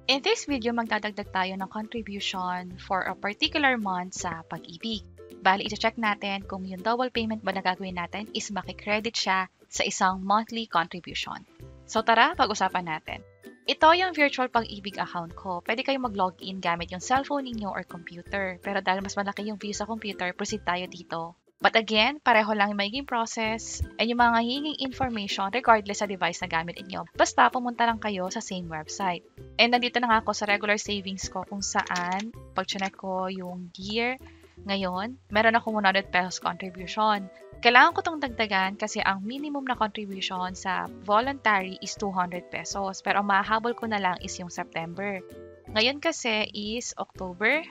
In this video, magdadagdag tayo ng contribution for a particular month sa Pag-ibig. Bali, i-check natin kung yung double payment ba na gagawin natin is makikredit siya sa isang monthly contribution. So tara, pag-usapan natin. Ito yung virtual Pag-ibig account ko. Pwede kayong mag-login gamit yung cellphone ninyo or computer. Pero dahil mas malaki yung view sa computer, proceed tayo dito. But again, pareho lang yung magiging process and yung mga hinging information regardless sa device na gamit ninyo. Basta pumunta lang kayo sa same website. And nandito na nga ako sa regular savings ko kung saan pag-check ko yung year ngayon, meron ako 100 pesos contribution. Kailangan ko itong dagdagan kasi ang minimum na contribution sa voluntary is 200 pesos. Pero ang mahahabol ko na lang is yung September. Ngayon kasi is October.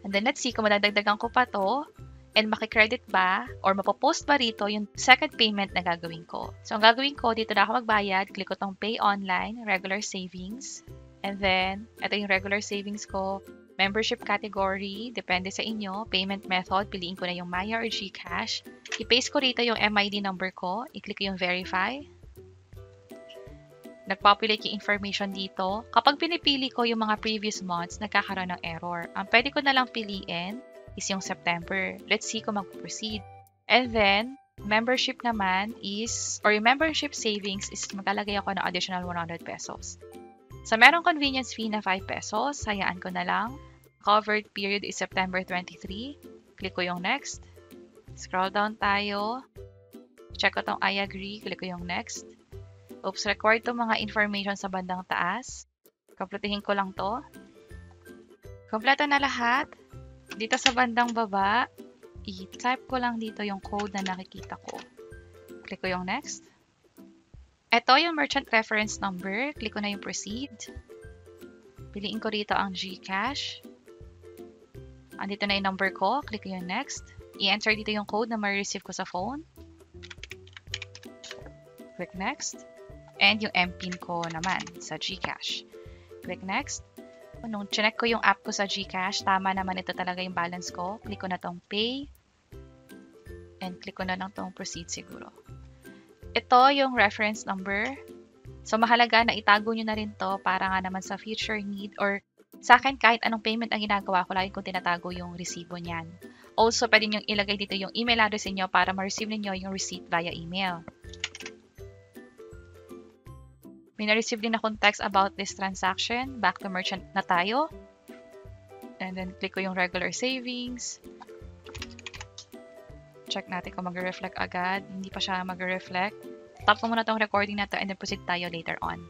And then let's see kung madadagdagan ko pa to. And makikredit ba or mapopost ba rito yung second payment na gagawin ko. So, ang gagawin ko, dito na ako magbayad. Click ko tong Pay Online, Regular Savings. And then, ito yung regular savings ko. Membership category, depende sa inyo. Payment method, piliin ko na yung Maya or GCash. I-paste ko rito yung MID number ko. I-click ko yung Verify. Nag-populate yung information dito. Kapag pinipili ko yung mga previous months, nagkakaroon ng error. Ang pwede ko na lang piliin is yung September. Let's see kung mag-proceed. And then, membership naman is, or yung membership savings is maglalagay ako ng additional 100 pesos. So, merong convenience fee na 5 pesos. Hayaan ko na lang. Covered period is September 23. Click ko yung next. Scroll down tayo. Check ko tong I agree. Click ko yung next. Oops, record tong mga information sa bandang taas. Kompletuhin ko lang to. Kompleto na lahat. Dito sa bandang baba, i-type ko lang dito yung code na nakikita ko. Click ko yung next. Ito yung merchant reference number. Click ko na yung proceed. Piliin ko rito ang GCash. Andito na yung number ko. Click ko yung next. I-enter dito yung code na ma-receive ko sa phone. Click next. And yung MPIN ko naman sa GCash. Click next. Nung chinek ko yung app ko sa GCash, tama naman ito talaga yung balance ko. Click ko na tong pay. And click ko na lang tong proceed siguro. Ito yung reference number. So mahalaga na itago nyo na rin to para nga naman sa future need or sa akin kahit anong payment ang ginagawa ko, lagi kong tinatago yung resibo niyan. Also, pwede nyo ilagay dito yung email address niyo para ma-receive niyo yung receipt via email. May na-receive din akong text about this transaction. Back to merchant na tayo. And then, click ko yung regular savings. Check natin kung mag-reflect agad. Hindi pa siya mag-reflect. Stop ko muna tong recording na to and then proceed tayo later on.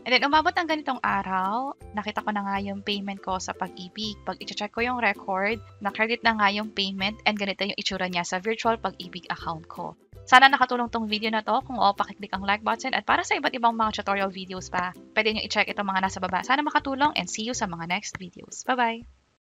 And then, umabot ng ganitong araw. Nakita ko na nga yung payment ko sa Pag-ibig. Pag i-check ko yung record, na-credit na nga yung payment and ganito yung itsura niya sa virtual Pag-ibig account ko. Sana nakatulong tong video na to. Kung oo, pakiclick ang like button. At para sa iba't ibang mga tutorial videos pa, pwede nyo i-check itong mga nasa baba. Sana makatulong and see you sa mga next videos. Bye-bye!